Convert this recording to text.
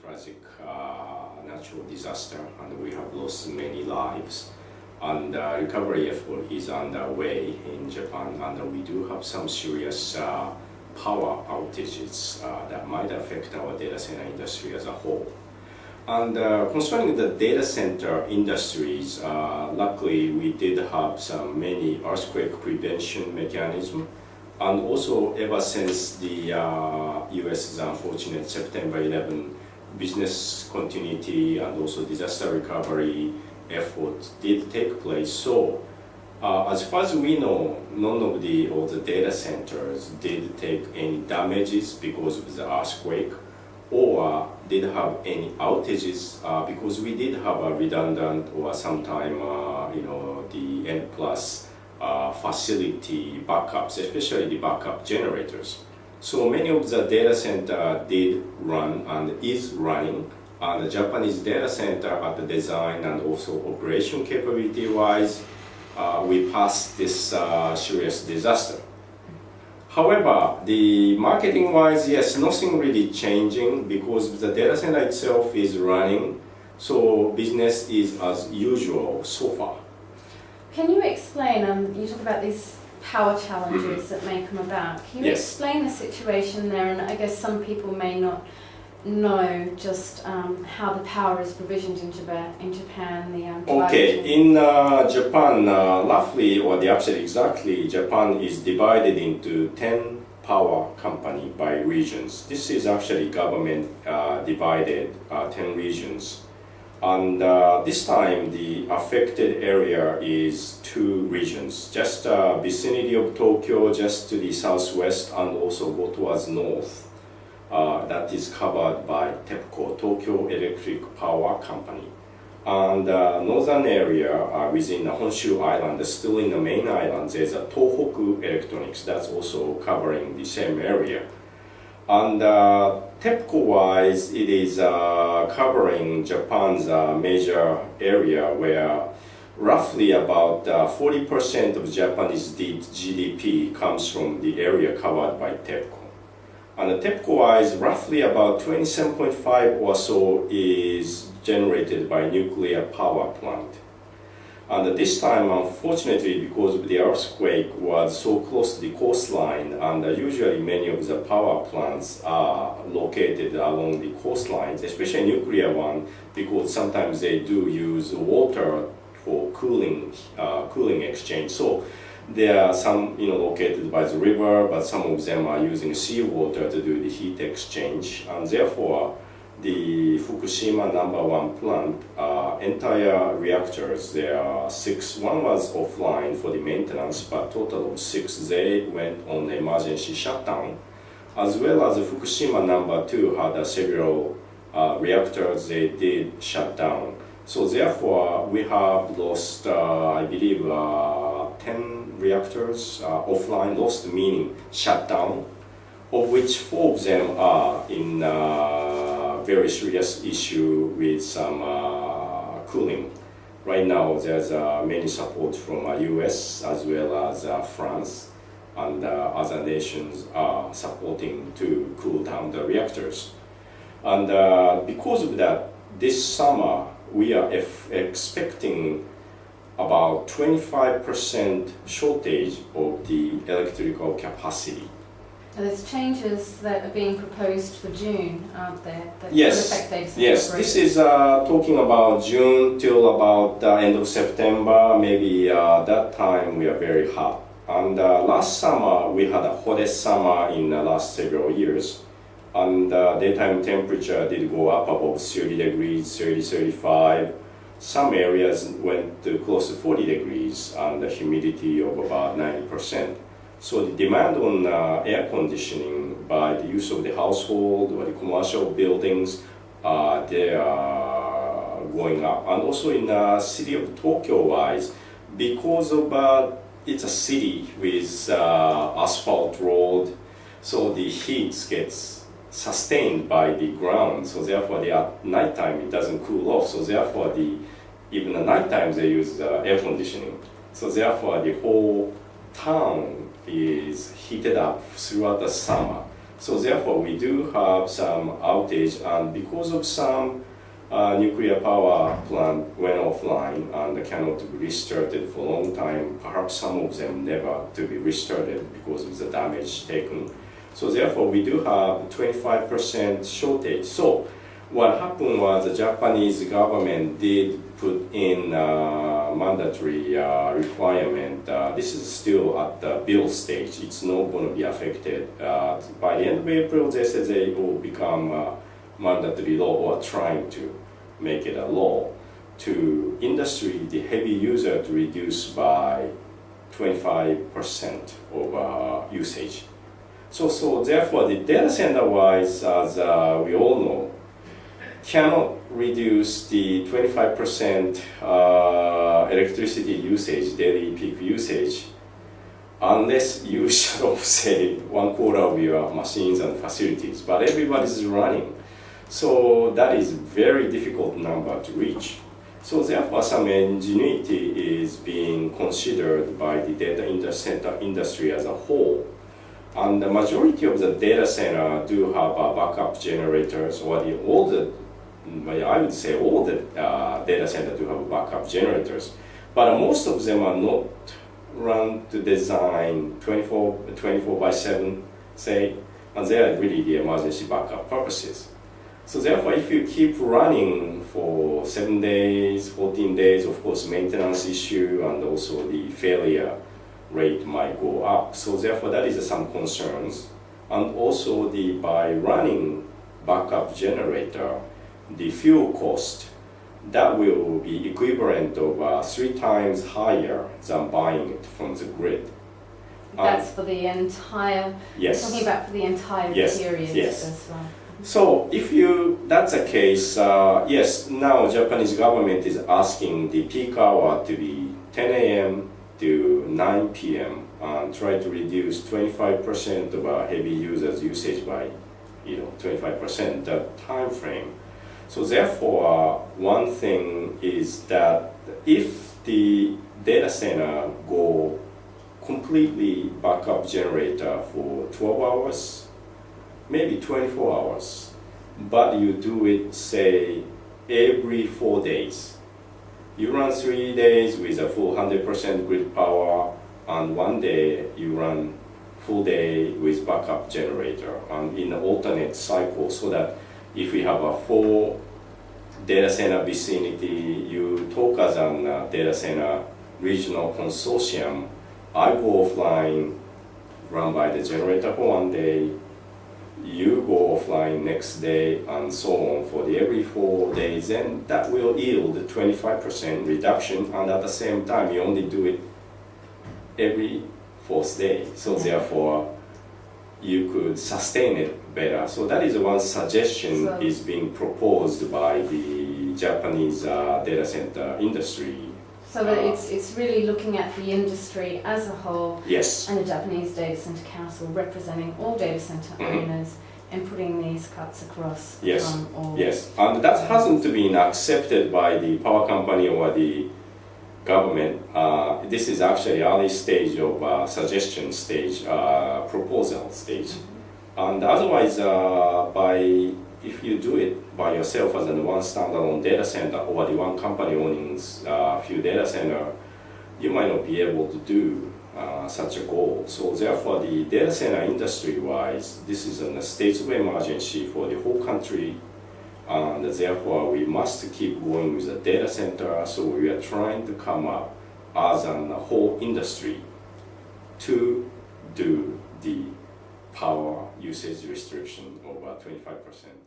tragic natural disaster, and we have lost many lives. And recovery effort is underway in Japan, and we do have some serious power outages that might affect our data center industry as a whole. And concerning the data center industries, luckily we did have many earthquake prevention mechanisms. And also, ever since the US's unfortunate September 11 business continuity and also disaster recovery efforts did take place. So, as far as we know, none of the data centers did take any damages because of the earthquake, or did have any outages because we did have a redundant or sometime, the N plus facility backups, especially the backup generators. So many of the data center did run and is running, and the Japanese data center at the design and also operation capability wise, we passed this serious disaster. However, the marketing wise, yes, nothing really changing because the data center itself is running, so business is as usual so far. Can you explain, you talk about these power challenges that may come about. Can you explain the situation there? And I guess some people may not know just how the power is provisioned in Japan. Okay, in Japan, roughly, or actually exactly, Japan is divided into 10 power company by regions. This is actually government divided 10 regions. And this time, the affected area is 2 regions, just vicinity of Tokyo, just to the southwest, and also go towards north. That is covered by TEPCO, Tokyo Electric Power Company. And northern area within the Honshu Island, still in the main island, there's a Tohoku Electronics that's also covering the same area. And TEPCO-wise, it is covering Japan's major area where roughly about 40% of Japanese GDP comes from the area covered by TEPCO. And TEPCO-wise, roughly about 27.5 or so is generated by nuclear power plant. And this time, unfortunately, because of the earthquake was so close to the coastline, and usually many of the power plants are located along the coastlines, especially nuclear one, because sometimes they do use water for cooling exchange. So there are some located by the river, but some of them are using seawater to do the heat exchange, and therefore the Fukushima #1 plant, entire reactors, there are 6. One was offline for the maintenance, but total of 6, they went on emergency shutdown. As well as the Fukushima #2 had several reactors, they did shut down. So therefore, we have lost, I believe, 10 reactors offline, lost meaning shut down, of which 4 of them are in very serious issue with some cooling. Right now, there's many support from US as well as France, and other nations are supporting to cool down the reactors. And because of that, this summer we are expecting about 25% shortage of the electrical capacity. There's changes that are being proposed for June, aren't there? That Yes, could affect data center yes. operators. This is talking about June till about end of September. Maybe that time we are very hot. And last summer we had the hottest summer in the last several years. And daytime temperature did go up above 30 degrees, 30, 35. Some areas went to close to 40 degrees and the humidity of about 90%. So the demand on air conditioning by the use of the household or the commercial buildings, they are going up. And also in the city of Tokyo-wise, because of it's a city with asphalt road, so the heat gets sustained by the ground. So therefore, at nighttime it doesn't cool off. So therefore, even at nighttime they use air conditioning. So therefore, the whole town is heated up throughout the summer. So therefore, we do have some outage, and because of some nuclear power plant went offline and cannot be restarted for a long time, perhaps some of them never to be restarted because of the damage taken. So therefore, we do have 25% shortage. So what happened was the Japanese government did put in mandatory requirement. This is still at the bill stage. It's not going to be affected. By the end of April, they said they will become mandatory law, or trying to make it a law, to industry, the heavy user, to reduce by 25% of usage. So therefore, the data center-wise, as we all know, cannot reduce the 25% electricity usage, daily peak usage, unless you shut off, say, 1/4 of your machines and facilities. But everybody's running. So that is very difficult number to reach. So therefore, some ingenuity is being considered by the data center industry as a whole. And the majority of the data center do have backup generators, or I would say all the data center do have backup generators. But most of them are not run to design 24/7, say, and they are really the emergency backup purposes. So therefore, if you keep running for 7 days, 14 days, of course, maintenance issue and also the failure rate might go up. So therefore, that is some concerns. And also, by running backup generator, the fuel cost, that will be equivalent of 3 times higher than buying it from the grid. That's for the entire, yes. talking about for the entire Yes, period yes. as well. So if that's the case, yes, now Japanese government is asking the peak hour to be 10 a.m. to 9 p.m. and try to reduce 25% of heavy users usage by 25%, that time frame. So therefore, one thing is that if the data center go completely backup generator for 12 hours, maybe 24 hours, but you do it, say, every 4 days. You run 3 days with a full 100% grid power, and 1 day you run full day with backup generator, and in an alternate cycle, so that if we have a 4 data center vicinity, you talk as a data center regional consortium, I go offline, run by the generator for 1 day, you go offline next day, and so on for every 4 days, and that will yield a 25% reduction, and at the same time, you only do it every 4th day. So therefore, you could sustain it better. So that is one suggestion is being proposed by the Japanese data center industry. So that it's really looking at the industry as a whole, yes, and the Japanese Data Center Council representing all data center owners and putting these cuts across. Yes, all. yes, and that hasn't been accepted by the power company or the government. This is actually early stage of suggestion stage, proposal stage, and otherwise, if you do it by yourself as one standalone data center, or the one company owning a few data center, you might not be able to do such a goal. So therefore, the data center industry-wise, this is a state of emergency for the whole country, and therefore we must keep going with the data center. So we are trying to come up as a whole industry to do the power usage restriction of 25%.